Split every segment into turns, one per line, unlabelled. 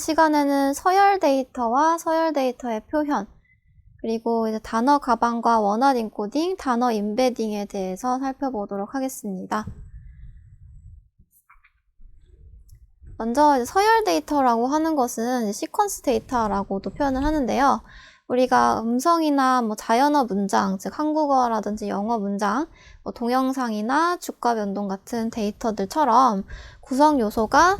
시간에는 서열 데이터와 서열 데이터의 표현, 그리고 이제 단어 가방과 원활 인코딩, 단어 임베딩에 대해서 살펴보도록 하겠습니다. 먼저 이제 서열 데이터라고 하는 것은 시퀀스 데이터라고도 표현을 하는데요. 우리가 음성이나 뭐 자연어 문장, 즉 한국어라든지 영어 문장, 뭐 동영상이나 주가 변동 같은 데이터들처럼 구성 요소가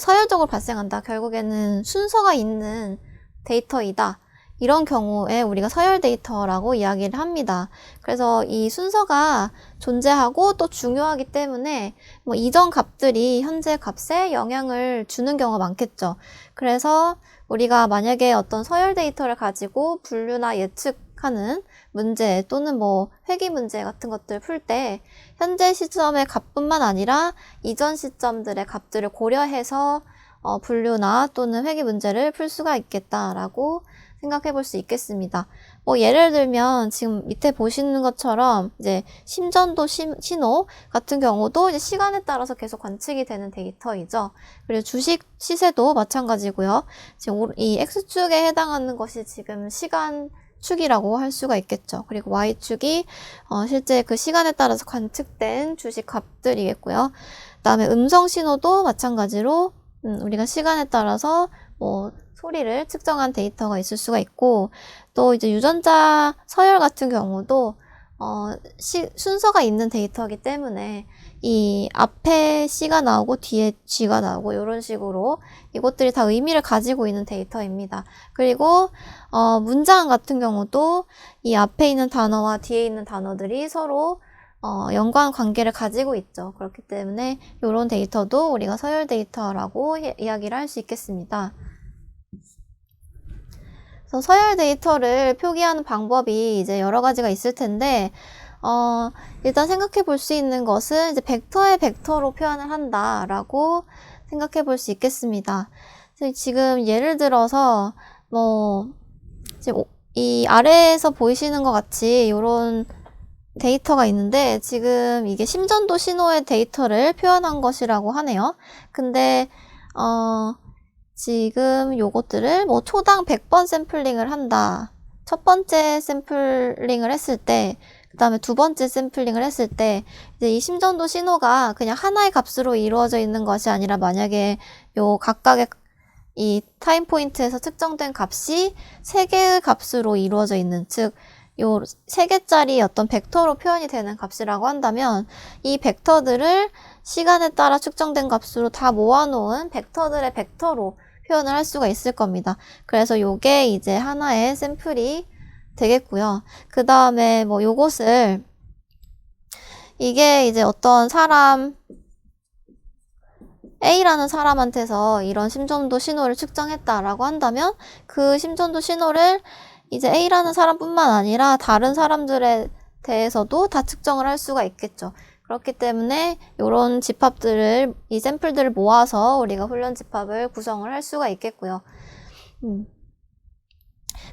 서열적으로 발생한다. 결국에는 순서가 있는 데이터이다. 이런 경우에 우리가 서열 데이터라고 이야기를 합니다. 그래서 이 순서가 존재하고 또 중요하기 때문에 뭐 이전 값들이 현재 값에 영향을 주는 경우가 많겠죠. 그래서 우리가 만약에 어떤 서열 데이터를 가지고 분류나 예측하는 문제 또는 뭐 회귀 문제 같은 것들 풀 때 현재 시점의 값뿐만 아니라 이전 시점들의 값들을 고려해서 분류나 또는 회귀 문제를 풀 수가 있겠다라고 생각해 볼 수 있겠습니다. 뭐 예를 들면 지금 밑에 보시는 것처럼 이제 심전도 신호 같은 경우도 이제 시간에 따라서 계속 관측이 되는 데이터이죠. 그리고 주식 시세도 마찬가지고요. 지금 이 X축에 해당하는 것이 지금 시간 축이라고 할 수가 있겠죠. 그리고 Y축이 실제 그 시간에 따라서 관측된 주식 값들이겠고요. 그다음에 음성 신호도 마찬가지로 우리가 시간에 따라서 뭐 소리를 측정한 데이터가 있을 수가 있고, 또 이제 유전자 서열 같은 경우도 순서가 있는 데이터이기 때문에 이 앞에 C가 나오고 뒤에 G가 나오고 이런 식으로 이것들이 다 의미를 가지고 있는 데이터입니다. 그리고 문장 같은 경우도 이 앞에 있는 단어와 뒤에 있는 단어들이 서로 연관 관계를 가지고 있죠. 그렇기 때문에 이런 데이터도 우리가 서열 데이터라고 이야기를 할 수 있겠습니다. 그래서 서열 데이터를 표기하는 방법이 이제 여러 가지가 있을 텐데, 일단 생각해 볼 수 있는 것은 이제 벡터의 벡터로 표현을 한다라고 생각해 볼 수 있겠습니다. 지금 예를 들어서, 지금 이 아래에서 보이시는 것 같이 이런 데이터가 있는데, 지금 이게 심전도 신호의 데이터를 표현한 것이라고 하네요. 근데, 지금 요것들을 뭐 초당 100번 샘플링을 한다. 첫 번째 샘플링을 했을 때, 그 다음에 두 번째 샘플링을 했을 때, 이제 이 심전도 신호가 그냥 하나의 값으로 이루어져 있는 것이 아니라 만약에 요 각각의 이 타임 포인트에서 측정된 값이 3개의 값으로 이루어져 있는, 즉, 요 3개짜리 어떤 벡터로 표현이 되는 값이라고 한다면, 이 벡터들을 시간에 따라 측정된 값으로 다 모아놓은 벡터들의 벡터로 표현을 할 수가 있을 겁니다. 그래서 요게 이제 하나의 샘플이 되겠고요. 그 다음에 뭐 요것을 이게 이제 어떤 사람 A라는 사람한테서 이런 심전도 신호를 측정했다라고 한다면 그 심전도 신호를 이제 A라는 사람뿐만 아니라 다른 사람들에 대해서도 다 측정을 할 수가 있겠죠. 그렇기 때문에 이런 집합들을, 이 샘플들을 모아서 우리가 훈련 집합을 구성을 할 수가 있겠고요.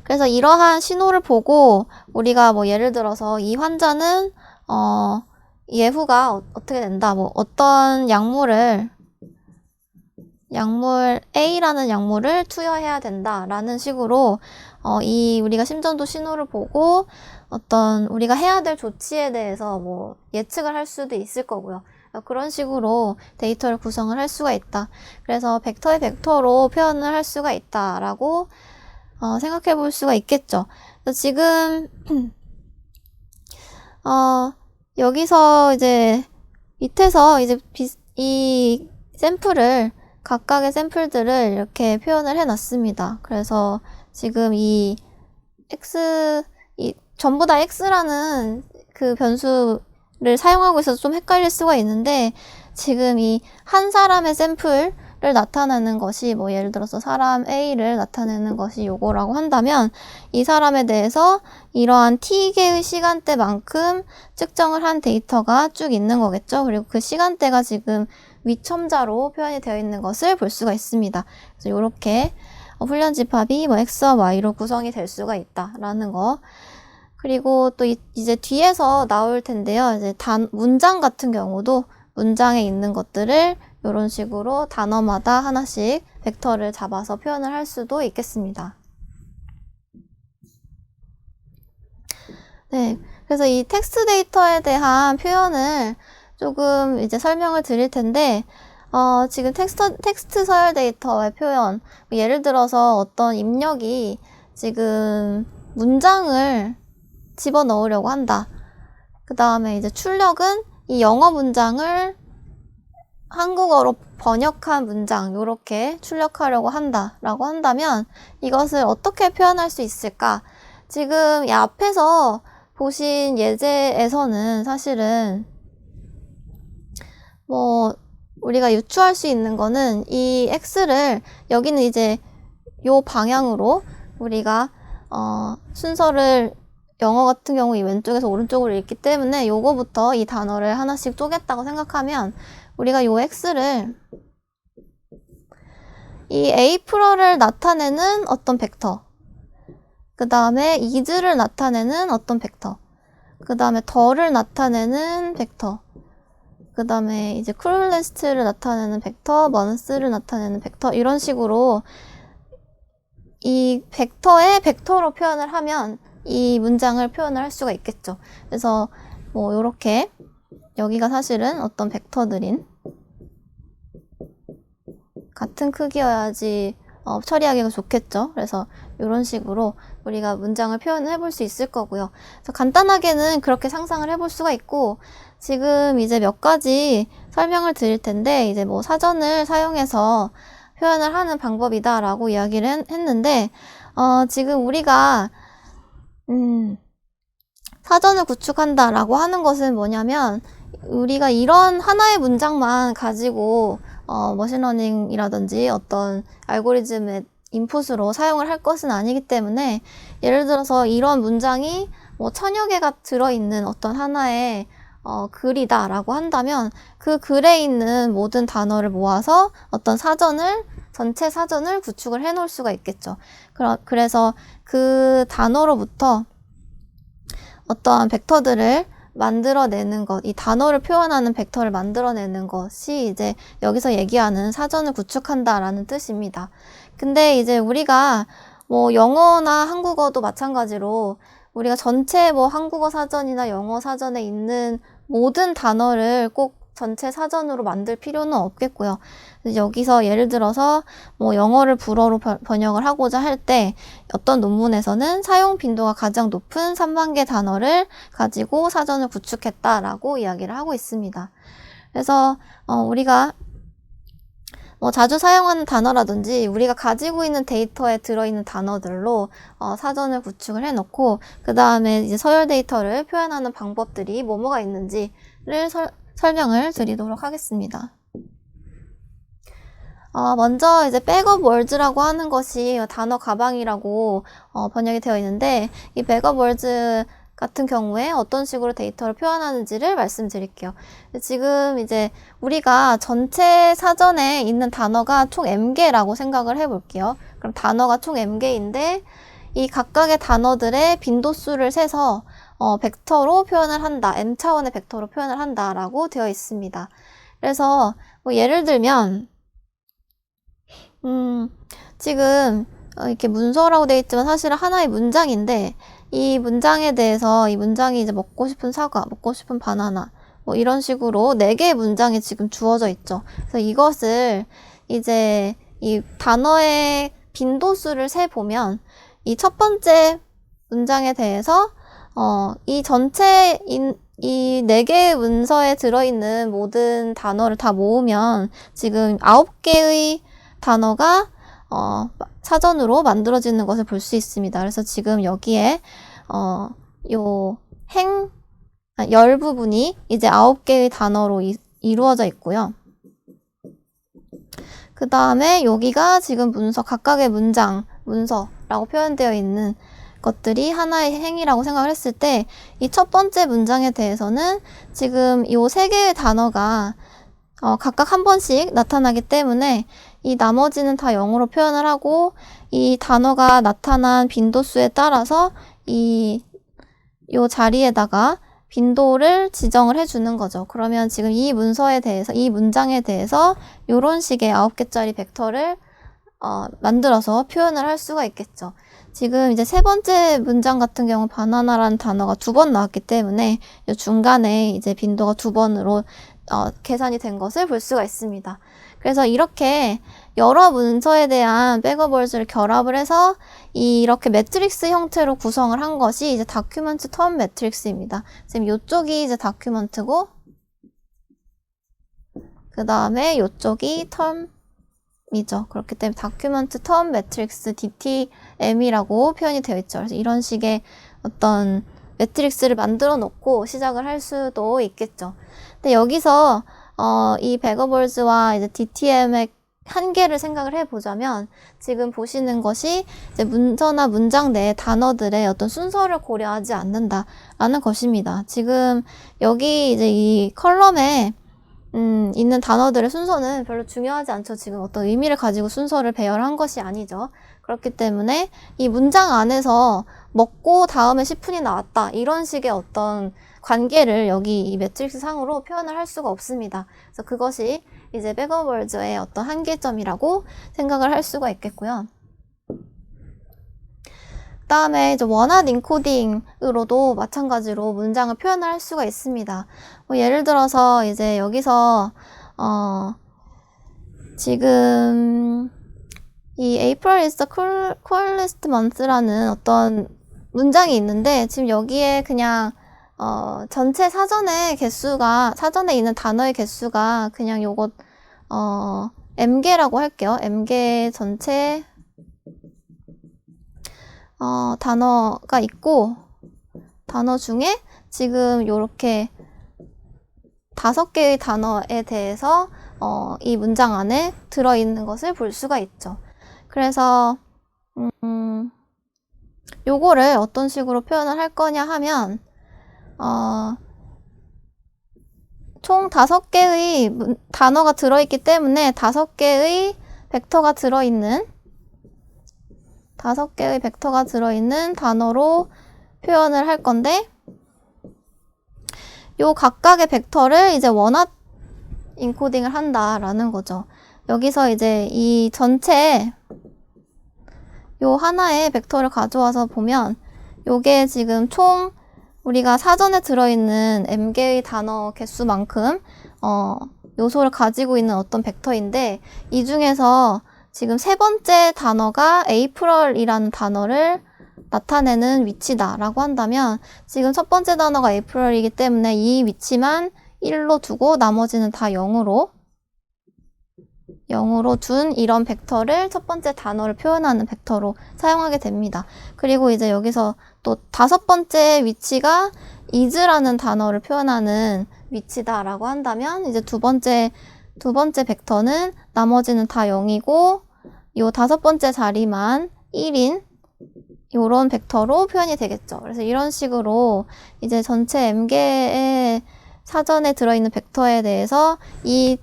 그래서 이러한 신호를 보고 우리가 뭐 예를 들어서 이 환자는 예후가 어떻게 된다, 뭐 어떤 약물 A라는 약물을 투여해야 된다라는 식으로 우리가 심전도 신호를 보고 어떤 우리가 해야 될 조치에 대해서 뭐 예측을 할 수도 있을 거고요. 그런 식으로 데이터를 구성을 할 수가 있다. 그래서 벡터의 벡터로 표현을 할 수가 있다라고 생각해 볼 수가 있겠죠. 지금 여기서 이제 밑에서 이제 이 샘플을 각각의 샘플들을 이렇게 표현을 해 놨습니다. 그래서 지금 이 전부 다 X라는 그 변수를 사용하고 있어서 좀 헷갈릴 수가 있는데, 지금 이 한 사람의 샘플을 나타내는 것이 뭐 예를 들어서 사람 A를 나타내는 것이 요거라고 한다면 이 사람에 대해서 이러한 T개의 시간대만큼 측정을 한 데이터가 쭉 있는 거겠죠. 그리고 그 시간대가 지금 위첨자로 표현이 되어 있는 것을 볼 수가 있습니다. 그래서 이렇게 훈련 집합이 뭐 X와 Y로 구성이 될 수가 있다라는 거. 그리고 또 이제 뒤에서 나올 텐데요. 이제 문장 같은 경우도 문장에 있는 것들을 이런 식으로 단어마다 하나씩 벡터를 잡아서 표현을 할 수도 있겠습니다. 네, 그래서 이 텍스트 데이터에 대한 표현을 조금 이제 설명을 드릴 텐데, 지금 텍스트 서열 데이터의 표현, 예를 들어서 어떤 입력이 지금 문장을 집어넣으려고 한다. 그 다음에 이제 출력은 이 영어 문장을 한국어로 번역한 문장, 요렇게 출력하려고 한다라고 한다면 이것을 어떻게 표현할 수 있을까? 지금 이 앞에서 보신 예제에서는 사실은 뭐 우리가 유추할 수 있는 거는 이 X를 여기는 이제 요 방향으로 우리가 순서를 영어 같은 경우 이 왼쪽에서 오른쪽으로 읽기 때문에 요거부터 이 단어를 하나씩 쪼갰다고 생각하면 우리가 요 X를 이 A+를 나타내는 어떤 벡터, 그 다음에 is를 나타내는 어떤 벡터, 그 다음에 더를 나타내는 벡터, 그 다음에 이제 clueless를 나타내는 벡터, month를 나타내는 벡터, 이런 식으로 이 벡터에 벡터로 표현을 하면 이 문장을 표현을 할 수가 있겠죠. 그래서 뭐 요렇게 여기가 사실은 어떤 벡터들인 같은 크기여야지 처리하기가 좋겠죠. 그래서 이런 식으로 우리가 문장을 표현을 해볼 수 있을 거고요. 그래서 간단하게는 그렇게 상상을 해볼 수가 있고, 지금 이제 몇 가지 설명을 드릴 텐데, 이제 뭐 사전을 사용해서 표현을 하는 방법이다라고 이야기를 했는데, 지금 우리가 사전을 구축한다라고 하는 것은 뭐냐면, 우리가 이런 하나의 문장만 가지고 머신러닝이라든지 어떤 알고리즘의 인풋으로 사용을 할 것은 아니기 때문에, 예를 들어서 이런 문장이 뭐 1000여 개가 들어있는 어떤 하나의 글이다 라고 한다면 그 글에 있는 모든 단어를 모아서 어떤 전체 사전을 구축을 해 놓을 수가 있겠죠. 그래서 그 단어로부터 어떠한 벡터들을 만들어내는 것, 이 단어를 표현하는 벡터를 만들어내는 것이 이제 여기서 얘기하는 사전을 구축한다라는 뜻입니다. 근데 이제 우리가 뭐 영어나 한국어도 마찬가지로 우리가 전체 뭐 한국어 사전이나 영어 사전에 있는 모든 단어를 꼭 전체 사전으로 만들 필요는 없겠고요. 여기서 예를 들어서 뭐 영어를 불어로 번역을 하고자 할 때 어떤 논문에서는 사용 빈도가 가장 높은 3만 개 단어를 가지고 사전을 구축했다라고 이야기를 하고 있습니다. 그래서 우리가 뭐 자주 사용하는 단어라든지 우리가 가지고 있는 데이터에 들어있는 단어들로 사전을 구축을 해놓고, 그 다음에 이제 서열 데이터를 표현하는 방법들이 뭐가 있는지를 설명을 드리도록 하겠습니다. 먼저 이제 백업 월즈라고 하는 것이 단어 가방이라고 번역이 되어 있는데, 이 백업 월즈 같은 경우에 어떤 식으로 데이터를 표현하는지를 말씀드릴게요. 지금 이제 우리가 전체 사전에 있는 단어가 총 M개라고 생각을 해볼게요. 그럼 단어가 총 M개인데 이 각각의 단어들의 빈도수를 세서 벡터로 표현을 한다. M차원의 벡터로 표현을 한다라고 되어 있습니다. 그래서 뭐 예를 들면 지금 이렇게 문서라고 되어 있지만 사실은 하나의 문장인데, 이 문장에 대해서 이 문장이 이제 먹고 싶은 사과, 먹고 싶은 바나나 뭐 이런 식으로 4개의 문장이 지금 주어져 있죠. 그래서 이것을 이제 이 단어의 빈도수를 세 보면 이 첫 번째 문장에 대해서 이 전체 이 4개의 문서에 들어있는 모든 단어를 다 모으면 지금 9개의 단어가 사전으로 만들어지는 것을 볼 수 있습니다. 그래서 지금 여기에 열 부분이 이제 9개의 단어로 이루어져 있고요. 그 다음에 여기가 지금 각각의 문서라고 표현되어 있는 것들이 하나의 행이라고 생각을 했을 때, 이 첫 번째 문장에 대해서는 지금 이 3개의 단어가 각각 한 번씩 나타나기 때문에 이 나머지는 다 영어로 표현을 하고, 이 단어가 나타난 빈도수에 따라서 요 자리에다가 빈도를 지정을 해주는 거죠. 그러면 지금 이 문서에 대해서, 이 문장에 대해서 이런 식의 9개짜리 벡터를 만들어서 표현을 할 수가 있겠죠. 지금 이제 세 번째 문장 같은 경우 바나나라는 단어가 2번 나왔기 때문에 중간에 이제 빈도가 2번으로 계산이 된 것을 볼 수가 있습니다. 그래서 이렇게 여러 문서에 대한 백어월즈를 결합을 해서 이렇게 매트릭스 형태로 구성을 한 것이 이제 다큐먼트 텀 매트릭스입니다. 지금 이쪽이 이제 다큐먼트고, 그 다음에 이쪽이 텀이죠. 그렇기 때문에 다큐먼트 텀 매트릭스 DTM이라고 표현이 되어 있죠. 그래서 이런 식의 어떤 매트릭스를 만들어 놓고 시작을 할 수도 있겠죠. 근데 여기서 이 백어월즈와 이제 DTM의 한계를 생각을 해보자면 지금 보시는 것이 이제 문서나 문장 내 단어들의 어떤 순서를 고려하지 않는다라는 것입니다. 지금 여기 이제 이 컬럼에 있는 단어들의 순서는 별로 중요하지 않죠. 지금 어떤 의미를 가지고 순서를 배열한 것이 아니죠. 그렇기 때문에 이 문장 안에서 먹고 다음에 10분이 나왔다. 이런 식의 어떤 관계를 여기 이 매트릭스 상으로 표현을 할 수가 없습니다. 그래서 그것이 이제 백어월즈의 어떤 한계점이라고 생각을 할 수가 있겠고요. 그다음에 이제 원하드 인코딩으로도 마찬가지로 문장을 표현을 할 수가 있습니다. 예를 들어서 이제 여기서 지금 이 April is the coolest month라는 어떤 문장이 있는데 지금 여기에 그냥 전체 사전에 있는 단어의 개수가 그냥 요것 m개라고 할게요. m개 전체 단어가 있고, 단어 중에 지금 요렇게 5개의 단어에 대해서 이 문장 안에 들어있는 것을 볼 수가 있죠. 그래서 요거를 어떤 식으로 표현을 할 거냐 하면 총 5개의 단어가 들어있기 때문에 5개의 벡터가 들어있는 단어로 표현을 할 건데, 요 각각의 벡터를 이제 원하드 인코딩을 한다라는 거죠. 여기서 이제 이 전체 요 하나의 벡터를 가져와서 보면 요게 지금 총 우리가 사전에 들어있는 m개의 단어 개수만큼 요소를 가지고 있는 어떤 벡터인데, 이 중에서 지금 세 번째 단어가 April이라는 단어를 나타내는 위치다라고 한다면 지금 첫 번째 단어가 April이기 때문에 이 위치만 1로 두고 나머지는 다 0으로 둔 이런 벡터를 첫 번째 단어를 표현하는 벡터로 사용하게 됩니다. 그리고 이제 여기서 또 5번째 위치가 is라는 단어를 표현하는 위치다라고 한다면 이제 두 번째 벡터는 나머지는 다 0이고 요 5번째 자리만 1인 요런 벡터로 표현이 되겠죠. 그래서 이런 식으로 이제 전체 m개의 사전에 들어있는 벡터에 대해서 이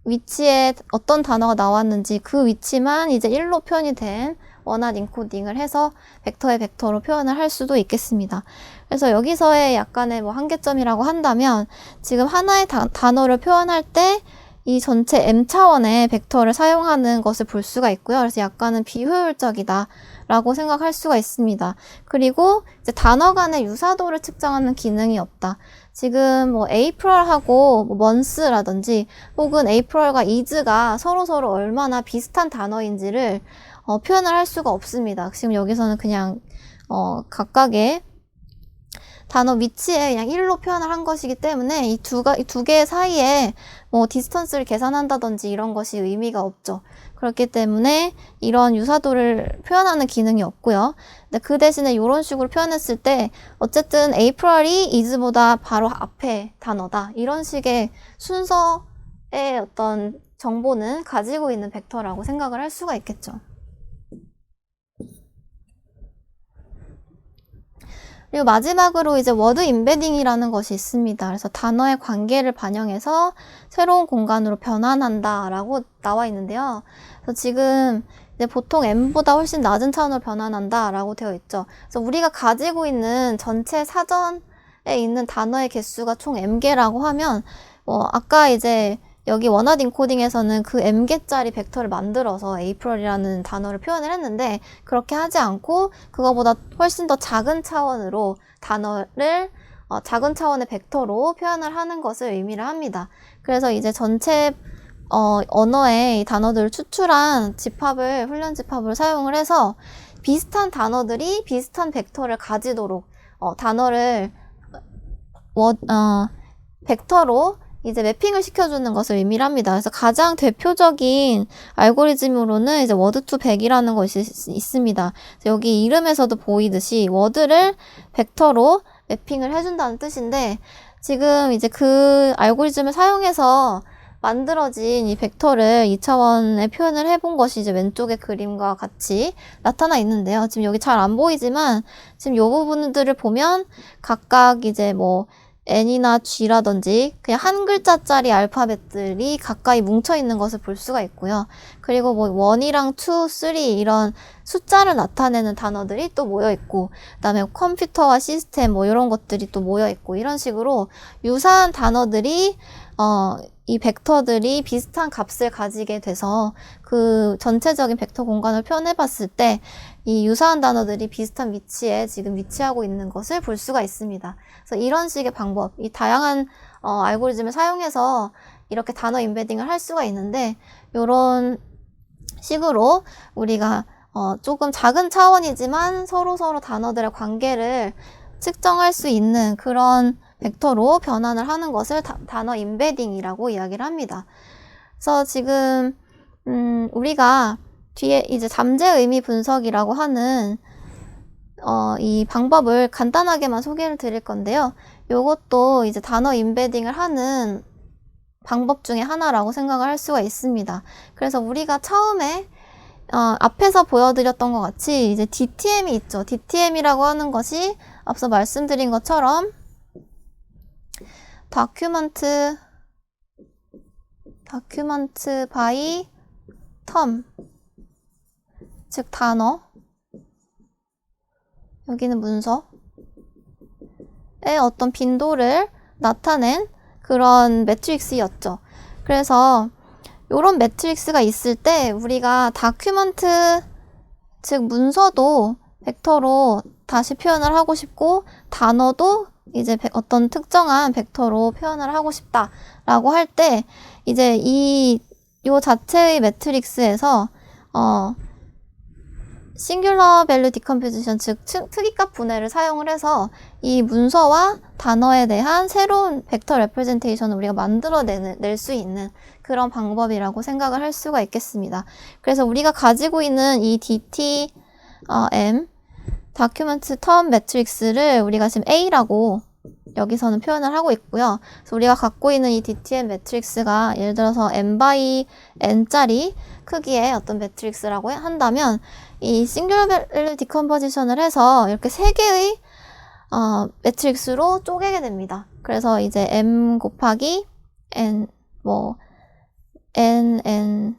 위치에 어떤 단어가 나왔는지 그 위치만 이제 1로 표현이 된 원하드 인코딩을 해서 벡터의 벡터로 표현을 할 수도 있겠습니다. 그래서 여기서의 약간의 한계점이라고 한다면 지금 하나의 단어를 표현할 때 이 전체 m차원의 벡터를 사용하는 것을 볼 수가 있고요. 그래서 약간은 비효율적이다 라고 생각할 수가 있습니다. 그리고 이제 단어 간의 유사도를 측정하는 기능이 없다. 지금 April하고 month라든지 혹은 April과 is가 서로 얼마나 비슷한 단어인지를 표현을 할 수가 없습니다. 지금 여기서는 그냥 각각의 단어 위치에 그냥 1로 표현을 한 것이기 때문에 이 두 개 사이에 디스턴스를 계산한다든지 이런 것이 의미가 없죠. 그렇기 때문에 이런 유사도를 표현하는 기능이 없고요. 근데 그 대신에 이런 식으로 표현했을 때 어쨌든 April이 is보다 바로 앞에 단어다. 이런 식의 순서의 어떤 정보는 가지고 있는 벡터라고 생각을 할 수가 있겠죠. 그리고 마지막으로 이제 워드 임베딩이라는 것이 있습니다. 그래서 단어의 관계를 반영해서 새로운 공간으로 변환한다라고 나와 있는데요. 그래서 지금 이제 보통 m보다 훨씬 낮은 차원으로 변환한다라고 되어 있죠. 그래서 우리가 가지고 있는 전체 사전에 있는 단어의 개수가 총 m개라고 하면 아까 이제 여기 원어드 인코딩에서는 그 m개짜리 벡터를 만들어서 April이라는 단어를 표현을 했는데 그렇게 하지 않고 그거보다 훨씬 더 작은 차원으로 단어를 작은 차원의 벡터로 표현을 하는 것을 의미를 합니다. 그래서 이제 전체 언어의 단어들을 추출한 집합을 훈련 집합을 사용을 해서 비슷한 단어들이 비슷한 벡터를 가지도록 단어를 벡터로 이제 매핑을 시켜주는 것을 의미를 합니다. 그래서 가장 대표적인 알고리즘으로는 이제 워드2백이라는 것이 있습니다. 여기 이름에서도 보이듯이 워드를 벡터로 매핑을 해준다는 뜻인데 지금 이제 그 알고리즘을 사용해서 만들어진 이 벡터를 2차원의 표현을 해본 것이 이제 왼쪽의 그림과 같이 나타나 있는데요. 지금 여기 잘 안 보이지만 지금 이 부분들을 보면 각각 이제 뭐 N이나 G라든지 그냥 한 글자짜리 알파벳들이 가까이 뭉쳐 있는 것을 볼 수가 있고요. 그리고 뭐 1이랑 2, 3 이런 숫자를 나타내는 단어들이 또 모여 있고 그다음에 컴퓨터와 시스템 뭐 이런 것들이 또 모여 있고 이런 식으로 유사한 단어들이 이 벡터들이 비슷한 값을 가지게 돼서 그 전체적인 벡터 공간을 표현해 봤을 때 이 유사한 단어들이 비슷한 위치에 지금 위치하고 있는 것을 볼 수가 있습니다. 그래서 이런 식의 방법, 이 다양한 알고리즘을 사용해서 이렇게 단어 인베딩을 할 수가 있는데 이런 식으로 우리가 조금 작은 차원이지만 서로 단어들의 관계를 측정할 수 있는 그런 벡터로 변환을 하는 것을 단어 인베딩이라고 이야기를 합니다. 그래서 지금 우리가 뒤에 이제 잠재 의미 분석이라고 하는 이 방법을 간단하게만 소개를 드릴 건데요. 요것도 이제 단어 인베딩을 하는 방법 중에 하나라고 생각을 할 수가 있습니다. 그래서 우리가 처음에 앞에서 보여드렸던 것 같이 이제 DTM이 있죠. DTM이라고 하는 것이 앞서 말씀드린 것처럼 document by term, 즉 단어, 여기는 문서의 어떤 빈도를 나타낸 그런 매트릭스였죠. 그래서 이런 매트릭스가 있을 때 우리가 다큐먼트, 즉 문서도 벡터로 다시 표현을 하고 싶고 단어도 이제 어떤 특정한 벡터로 표현을 하고 싶다라고 할 때 이제 요 자체의 매트릭스에서 싱귤러 밸류 디컴포지션, 즉 특이값 분해를 사용을 해서 이 문서와 단어에 대한 새로운 벡터 레프레젠테이션을 우리가 만들어낼 수 있는 그런 방법이라고 생각을 할 수가 있겠습니다. 그래서 우리가 가지고 있는 이 DTM 다큐멘트 텀 매트릭스를 우리가 지금 A라고 여기서는 표현을 하고 있고요. 그래서 우리가 갖고 있는 이 DTM 매트릭스가 예를 들어서 n by n짜리 크기의 어떤 매트릭스라고 한다면 이 싱귤러 밸류 디컴포지션을 해서 이렇게 세 개의 매트릭스로 쪼개게 됩니다. 그래서 이제 m 곱하기 n n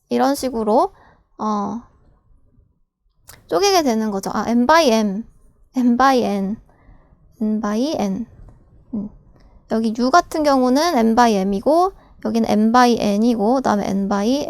이런 식으로 쪼개게 되는 거죠. n by n 여기 u 같은 경우는 n by m이고 여기는 n by n이고 그 다음에 n by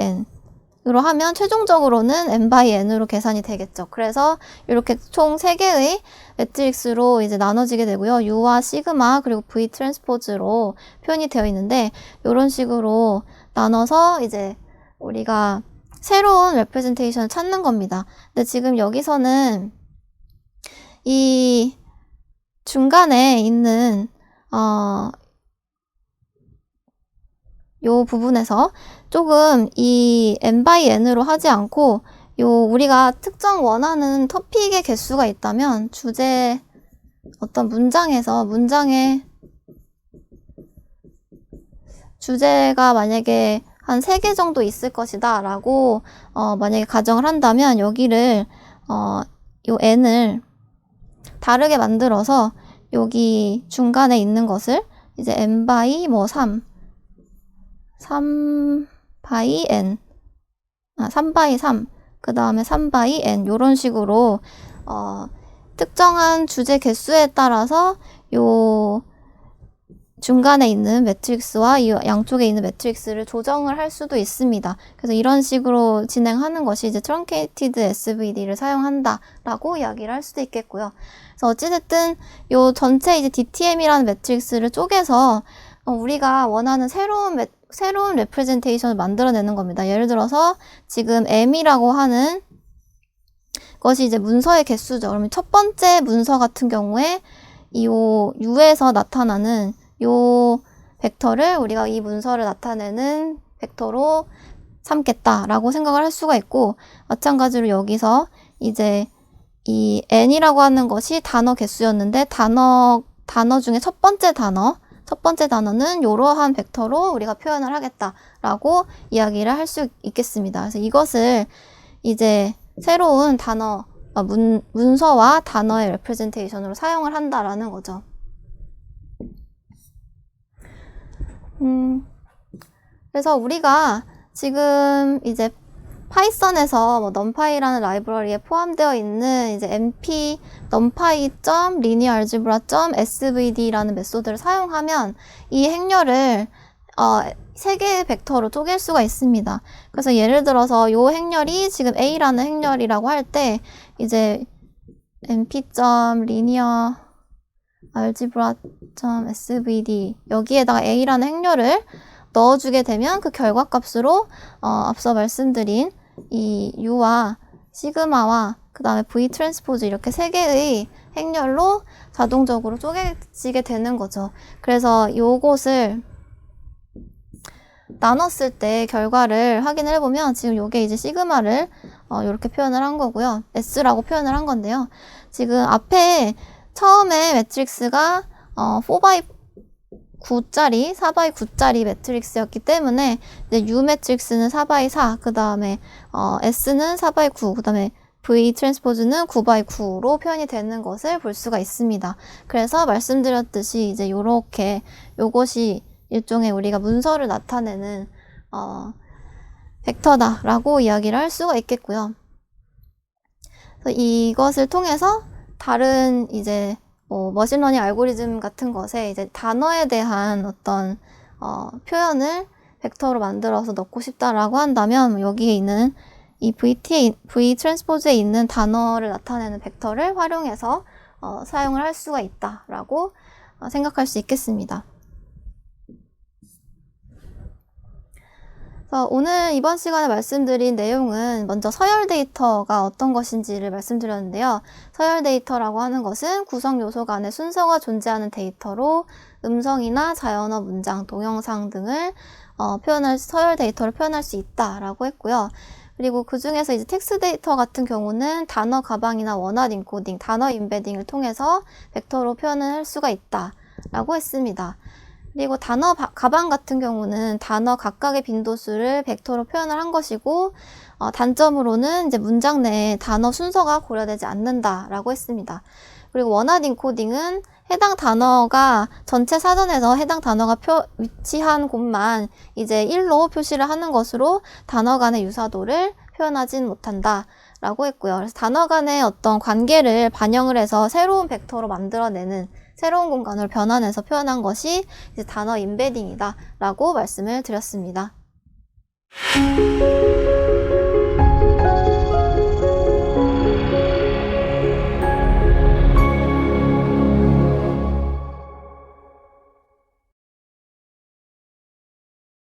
n으로 하면 최종적으로는 n by n으로 계산이 되겠죠. 그래서 이렇게 총 3개의 매트릭스로 이제 나눠지게 되고요. u와 시그마 그리고 v 트랜스포즈로 표현이 되어 있는데 이런 식으로 나눠서 이제 우리가 새로운 레프레젠테이션을 찾는 겁니다. 근데 지금 여기서는 이 중간에 있는 요 부분에서 조금 이 n by n으로 하지 않고 우리가 특정 원하는 토픽의 개수가 있다면 주제 어떤 문장에서 문장의 주제가 만약에 한 3개 정도 있을 것이다 라고 만약에 가정을 한다면 여기를 요 n을 다르게 만들어서 여기 중간에 있는 것을 이제 n by 3 by n 3 by 3 그 다음에 3 by n 요런 식으로 특정한 주제 개수에 따라서 요 중간에 있는 매트릭스와 이 양쪽에 있는 매트릭스를 조정을 할 수도 있습니다. 그래서 이런 식으로 진행하는 것이 이제 truncated SVD를 사용한다 라고 이야기를 할 수도 있겠고요. 그래서 어찌됐든 요 전체 이제 DTM이라는 매트릭스를 쪼개서 우리가 원하는 새로운 레프레젠테이션을 만들어내는 겁니다. 예를 들어서 지금 M이라고 하는 것이 이제 문서의 개수죠. 그러면 첫 번째 문서 같은 경우에 이 U에서 나타나는 요 벡터를 우리가 이 문서를 나타내는 벡터로 삼겠다라고 생각을 할 수가 있고, 마찬가지로 여기서 이제 이 n이라고 하는 것이 단어 개수였는데 단어 중에 첫 번째 단어는 이러한 벡터로 우리가 표현을 하겠다라고 이야기를 할 수 있겠습니다. 그래서 이것을 이제 새로운 단어, 문서와 단어의 레프레젠테이션으로 사용을 한다라는 거죠. 그래서 우리가 지금 이제 파이썬에서 numpy라는 라이브러리에 포함되어 있는 이제 np numpy.linearalgebra.svd라는 메소드를 사용하면 이 행렬을 3개의 벡터로 쪼갤 수가 있습니다. 그래서 예를 들어서 이 행렬이 지금 A라는 행렬이라고 할 때 이제 np.linearalgebra.svd 여기에다가 A라는 행렬을 넣어주게 되면 그 결과값으로 앞서 말씀드린 이 U와 시그마와 그 다음에 V 트랜스포즈 이렇게 3개의 행렬로 자동적으로 쪼개지게 되는 거죠. 그래서 요것을 나눴을 때 결과를 확인을 해보면 지금 요게 이제 시그마를 이렇게 표현을 한 거고요. S라고 표현을 한 건데요. 지금 앞에 처음에 매트릭스가 4x9짜리 매트릭스였기 때문에 이제 U 매트릭스는 4x4, 그 다음에 S는 4x9, 그 다음에 V 트랜스포즈는 9x9로 표현이 되는 것을 볼 수가 있습니다. 그래서 말씀드렸듯이 이제 요렇게 요것이 일종의 우리가 문서를 나타내는 벡터다라고 이야기를 할 수가 있겠고요. 그래서 이것을 통해서 다른 이제 머신러닝 알고리즘 같은 것에 이제 단어에 대한 어떤 표현을 벡터로 만들어서 넣고 싶다라고 한다면 여기에 있는 이 V 트랜스포즈에 있는 단어를 나타내는 벡터를 활용해서 사용을 할 수가 있다라고 생각할 수 있겠습니다. 그래서 오늘 이번 시간에 말씀드린 내용은 먼저 서열 데이터가 어떤 것인지를 말씀드렸는데요. 서열 데이터라고 하는 것은 구성 요소 간의 순서가 존재하는 데이터로 음성이나 자연어 문장, 동영상 등을 서열 데이터를 표현할 수 있다라고 했고요. 그리고 그 중에서 이제 텍스트 데이터 같은 경우는 단어 가방이나 원어드 인코딩, 단어 임베딩을 통해서 벡터로 표현을 할 수가 있다라고 했습니다. 그리고 단어 가방 같은 경우는 단어 각각의 빈도수를 벡터로 표현을 한 것이고, 단점으로는 이제 문장 내에 단어 순서가 고려되지 않는다라고 했습니다. 그리고 원어드 인코딩은 해당 단어가 전체 사전에서 해당 단어가 위치한 곳만 이제 1로 표시를 하는 것으로 단어 간의 유사도를 표현하진 못한다라고 했고요. 그래서 단어 간의 어떤 관계를 반영을 해서 새로운 벡터로 만들어내는 새로운 공간을 변환해서 표현한 것이 이제 단어 임베딩이다 라고 말씀을 드렸습니다.